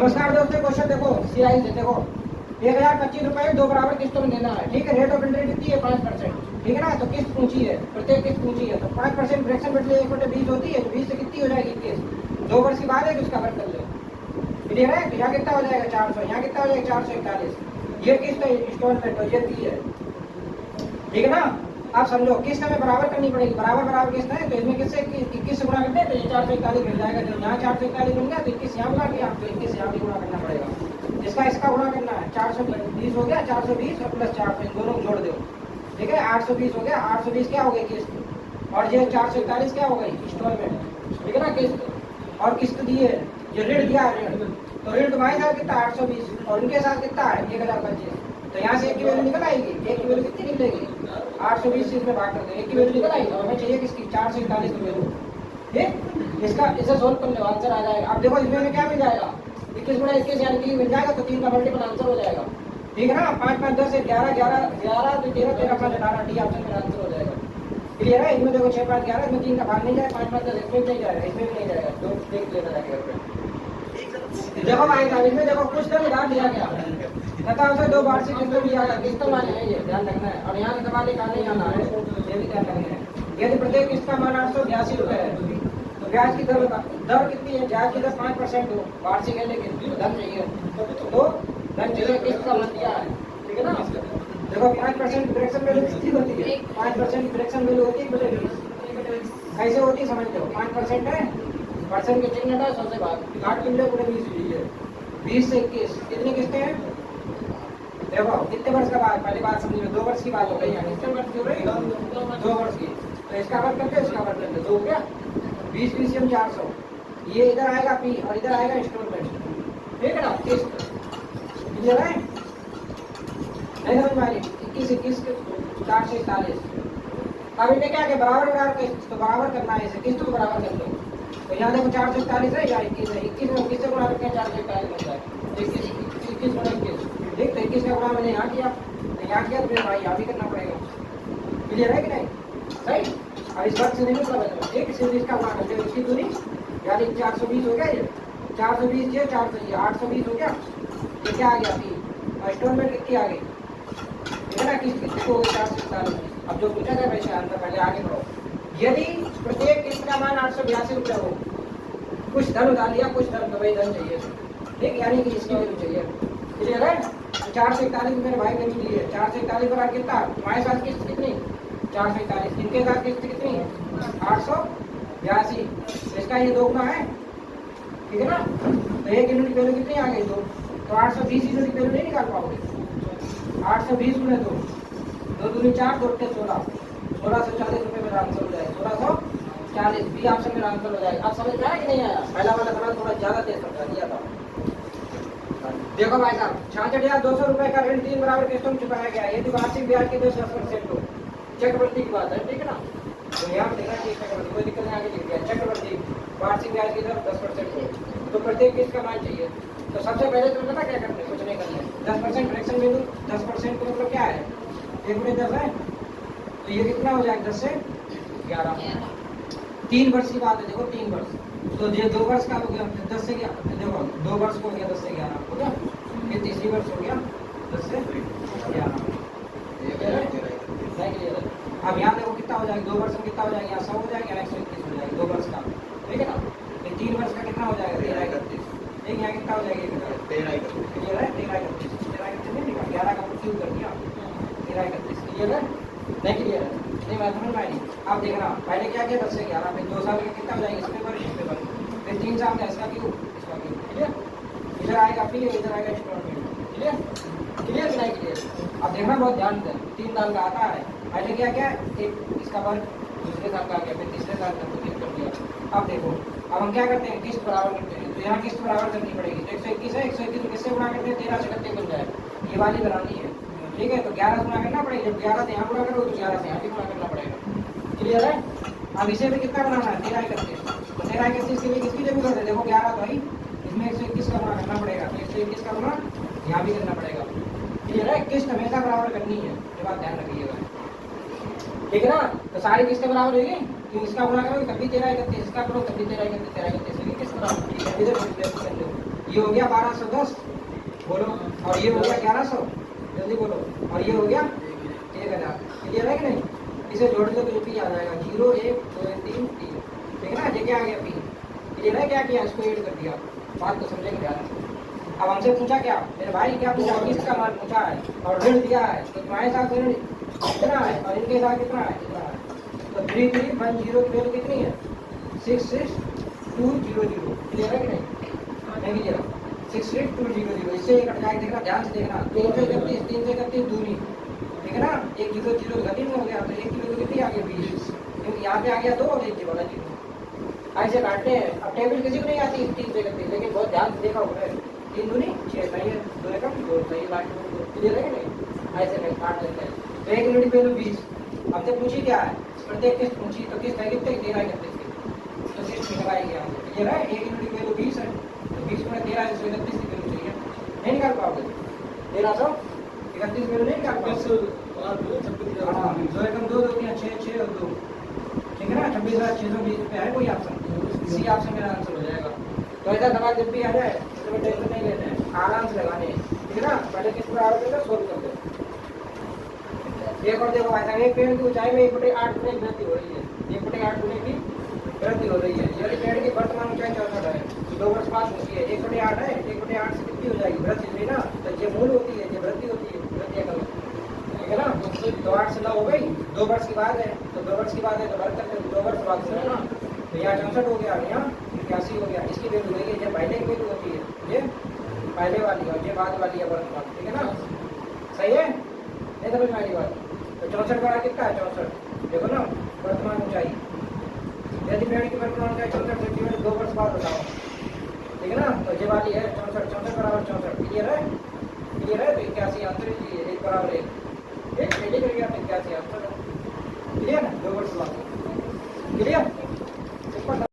नमस्कार दोस्तों, क्वेश्चन देखो सीआई से। देखो 1025 रुपए 2 बराबर किस्तों में देना है, ठीक है। रेट ऑफ इंटरेस्ट कितनी है 5%, ठीक है ना। तो किस्त ऊंची है, प्रत्येक किस्त ऊंची है, तो 5% फ्रैक्शन बिटवीन 1/20 होती है, तो 20 से कितनी हो जाएगी किस्त। 2 वर्ष की बात है कि उसका वर्क कर लो, क्लियर है। तो यहाँ कितना हो जाएगा 400, यहाँ कितना हो जाएगा 441। ये किस्त इंस्टॉलमेंट हो जाती है, ठीक है ना। आप समझो किस्त हमें बराबर करनी पड़ेगी, बराबर किस्त है, तो इसमें किससे 21 से गुणा करते हैं, तो ये 441 मिल जाएगा। जब यहाँ 441 बन गया तो 21 यहाँ गुणा किया, तो 21 यहाँ भी गुणा करना पड़ेगा। इसका इसका गुणा करना है, 420 हो गया, 420 और प्लस 400 इन दोनों को जोड़ दो, ठीक है। 820 हो गया, 820 क्या हो गई किस्त, और ये 441 क्या हो गई इंस्टॉलमेंट, ठीक है ना, किस्त। और किस्त दी है, ये ऋण दिया है ऋण, तो ऋण तुम्हारे साथ कितना 820 और उनके साथ कितना है 1025। तो यहाँ से एक की वैल्यू निकल आएगी, एक की वैल्यू कितनी निकलेगी 820 से इसमें भाग कर दो, एक की वैल्यू निकल आएगी। और हमें चाहिए किसकी 441 की वैल्यू, ठीक। इसका इसे सोल्व कर लो, आंसर आ जाएगा। अब देखो इसमें क्या मिल जाएगा 21 गुणा 21 यानी 3 मिल जाएगा, तो 3 का मल्टीपल आंसर हो जाएगा, ठीक है ना। 5 5 10 11 11 11 तो 13 13 5 18 डी ऑप्शन में आंसर हो जाएगा, क्लियर है। इसमें देखो 6 5 11, इसमें 3 का भाग नहीं जाएगा, 5 5 10 इसमें भी नहीं जाएगा, इसमें भी नहीं जाएगा, तो देख लेना जाएगा। देखो भाई साहब, इसमें देखो कुछ तो उधार दिया गया तथा उसे 2 वार्षिक किस्तों दिया गया, किस्त वाले है ये ध्यान रखना है। और यहाँ से सवाल का नहीं आना है, ये भी ध्यान रखना है। यदि प्रत्येक किस्त का मान 882 रुपए है, तो ब्याज की दर कितनी है, ब्याज की दर 5% हो, वार्षिक है लेकिन धन चाहिए, तो धन चाहिए, किस्त का मान दिया है, ठीक है ना। देखो 5% फ्रैक्शन वैल्यू कितनी होती है, 5% फ्रैक्शन वैल्यू होती है बटे 20। कैसे होती है समझ लो, 5% है, परसेंट के चिन्ह हटा 100 से भाग, 8 किलो पूरे 20 लीजिए, 20 से 21 कितनी किस्तें हैं। देखो कितने वर्ष का बात, पहली बात समझ लो, 2 वर्ष की बात हो गई है, कितने वर्ष की हो रही है 2 वर्ष की। तो इसका वर्क करते हैं, इसका वर्क करते हैं, 2 हो गया 20 PCM 400, ये इधर आएगा पी और इधर आएगा इंस्टॉलमेंट, ठीक है ना, किस्त, क्लियर है। नहीं समझ में आ रही, 21 21 441। अब इन्हें क्या है बराबर किस्त, तो बराबर करना है, इसे किस्त को बराबर कर लो। तो यहाँ देखो 441 है या 21 है, 21 में 21 से गुणा करके 441 बन जाए, 21 गुणा 21, ठीक। तो 21 का गुणा मैंने यहाँ किया, तो यहाँ किया, तो फिर भाई यहाँ भी करना पड़ेगा, क्लियर है कि नहीं, सही। अब इस वर्ष से नहीं मतलब है, ठीक, सिर्फ इसका गुणा करते हैं, इसकी दूरी यानी 420 हो गया, ये 420 ये 400 ये 820 हो गया, ये क्या आ गया पी, और इंस्टॉलमेंट कितनी आ गई, ठीक है ना, किस्त कितनी हो गई 441। अब जो पूछा था वैसे आंसर, पहले आगे बढ़ो। यदि प्रत्येक किस्त का मान 882 रुपये हो, कुछ धन उधार लिया, कुछ धन तो वही धन चाहिए, ठीक, यानी कि इसकी वैल्यू चाहिए, क्लियर है। 441 मेरे भाई ने ली है, 441 बराबर कितना, तुम्हारे साथ किस्त कितनी 441, इनके साथ किस्त कितनी 882, इसका ये 2 गुना है, ठीक है ना। तो एक यूनिट की वैल्यू कितनी आ गई 2, तो 820 यूनिट की वैल्यू नहीं निकाल पाओगे, 820 गुणे 2, 2 दूनी 4, 2 टे 16, 1640 रुपये मेरा आंसर हो जाएगा, 1640 बी ऑप्शन मेरा आंसर हो जाएगा। अब समझ में आया कि नहीं आया, पहला वाला सवाल थोड़ा ज्यादा तेज समझा दिया था। देखो भाई साहब 66,200 रुपए का ऋण 3 बराबर किस्तों में चुकाया गया, यदि वार्षिक ब्याज की 10% हो, चक्रवृद्धि की बात है, ठीक है ना। तो यहाँ पे देखा कि चक्रवृद्धि कोई दिक्कत नहीं, आगे लिख दिया चक्रवृद्धि वार्षिक ब्याज की दर 10% हो, तो प्रत्येक किस्त का मान चाहिए। तो सबसे पहले तो पता क्या करते हैं, कुछ नहीं करना है, 10% फ्रैक्शन वैल्यू, 10% का मतलब क्या है 1 गुणे 10 है, तो ये कितना हो जाएगा 10 से 11, 3 वर्ष की बात है, देखो 3 वर्ष, तो ये 2 वर्ष का हो गया 10 से 11, देखो 2 वर्ष को हो गया 10 से 11 हो गया, ये तीसरी वर्ष हो गया 10 से 11। अब यहाँ देखो कितना हो जाएगा, 2 वर्ष में कितना हो जाएगा, यहाँ 100 हो जाएगा, 121 हो जाएगा 2 वर्ष का, ठीक है ना। ये 3 वर्ष का कितना हो जाएगा 1331, ठीक, यहाँ कितना हो जाएगा 1331, क्लियर है, 1331 नहीं निकाल, 11 का क्यों कर दिया 1331, क्लियर है, नहीं क्लियर है, नहीं मैं समझ में आई। आप देखना पहले क्या किया 10 से 11, फिर 2 साल का कितना हो जाएगा इस पेपर इस पेपर, फिर 3 साल का इसका क्यों इसका क्यों, क्लियर। इधर आएगा फिर इधर आएगा इंस्टॉलमेंट, क्लियर क्लियर कि नहीं क्लियर। अब देखना बहुत ध्यान से, 3 साल का आता है, पहले क्या क्या एक इसका वर्ग, दूसरे साल का आ गया, फिर तीसरे साल का तो कर दिया। अब देखो अब हम क्या करते हैं किस्त बराबर करते हैं, तो यहाँ किस्त बराबर करनी पड़ेगी, तो 121 है, 121 को किससे गुणा करते हैं 13 से 31 बन जाए, ये वाली बनानी है, ठीक है। तो 11 से गुणा करना पड़ेगा, जब 11 से यहाँ गुणा करो तो 11 से यहाँ भी गुणा करना पड़ेगा, क्लियर है। अब इसे भी कितना बनाना है 1331, तो 1331 के लिए किसकी जरूरत है, देखो 11 तो भाई इसमें 121 का गुणा करना पड़ेगा, तो 121 का गुणा यहाँ भी करना पड़ेगा, क्लियर है। किस्त हमेशा बराबर करनी है, ये बात ध्यान रखिएगा, ठीक है ना। तो सारी किस्तें बराबर होगी, तो इसका गुणा करोगे तब भी 1331, इसका करो तब भी 1331, 1331 किस्त बराबर, ठीक है। इधर ये हो गया 1210, बोलो, और ये हो गया 1100, जल्दी बोलो, और ये हो गया 1000। क्लियर है कि नहीं? इसे जोड़ दो तो पी आ जाएगा 0 1 2 3 3। ठीक है ना, ये क्या आ गया पी। क्लियर है? क्या किया, इसको ऐड कर दिया। बात को समझेंगे ध्यान से। अब हमसे पूछा क्या, मेरे भाई क्या पूछा, किस्त का मान पूछा है और ऋण दिया है, तो तुम्हारे साथ ऋण कितना है और इनके साथ कितना है, इतना है। तो 3310 की वैल्यू कितनी है, 66200। क्लियर है कि नहीं? नहीं क्लियर? 66200, इससे कट जाएगा, देखना ध्यान से देखना, 331 दूनी, ठीक है ना, एक 0 0 घटी में हो गया, तो 1 किलो की कितनी आ गई 20, क्योंकि यहाँ पे आ गया 2 और 1 के वाला 0। ऐसे काटते हैं। अब टेबल किसी को नहीं आती 3 से करती, लेकिन बहुत ध्यान से देखा होगा, 3 दूनी 6 सही है, 2 एकम 2 सही, बाकी क्लियर है कि नहीं? ऐसे नहीं काट लेते हैं। तो 1 यूनिट वैल्यू 20। हमसे पूछी क्या है, प्रत्येक किस्त पूछी, तो किस्त है कितने 13 31 की, तो किस्त निकलाएंगे हम। क्लियर है? 1 यूनिट वैल्यू 20 है, तो 20 में 13 131 की वैल्यू चाहिए, नहीं निकाल पाओगे, 1331 वैल्यू नहीं निकाल पाओगे। हाँ, 2 एकम 2 2 6 6 और 2, ठीक है ना, 26,620 रुपये है कोई ऑप्शन, इसी ऑप्शन मेरा आंसर हो जाएगा। तो ऐसा सवाल जब भी आ जाए तो टेंशन नहीं लेते हैं, आराम से लगाने हैं, ठीक है ना। पहले किस पर आरोप देकर सोल्व कर दो। एक और देखो ऐसा, एक पेड़ की ऊंचाई में 1/8 गुने की वृद्धि हो रही है, 1/8 गुने की वृद्धि हो रही है। यदि पेड़ की वर्तमान ऊंचाई 64 है, 2 वर्ष बाद होती है, 1/8 है, 1/8 से कितनी हो जाएगी, वृद्धि हुई ना, तो ये मूल होती है, ये वृद्धि होती है, वृद्धि है, ठीक है ना। तो 8 से 9 हो गई, 2 वर्ष की बात है, तो 2 वर्ष की बात है तो वर्ष तक 2 वर्ष बाद है ना, तो यहाँ 64 हो गया, यहाँ 81 हो गया। इसकी वैल्यू वही है, ये पहले की वैल्यू होती है, ये पहले वाली और ये बाद वाली है वर्तमान, ठीक है ना। सही है, नहीं समझ में आई बात? तो 64 बड़ा कितना है, 64 देखो ना, वर्तमान ऊंचाई, यदि पेड़ की वर्तमान ऊंचाई 64 सेंटीमीटर 2 वर्ष बाद बताओ, ठीक है ना। तो ये वाली है 64, 64 बराबर 64। क्लियर है? क्लियर है? तो 81 आंसर लीजिए, 1 बराबर 1 एक कर गया, 81 आंसर। क्लियर है? 2 वर्ष बाद। क्लियर?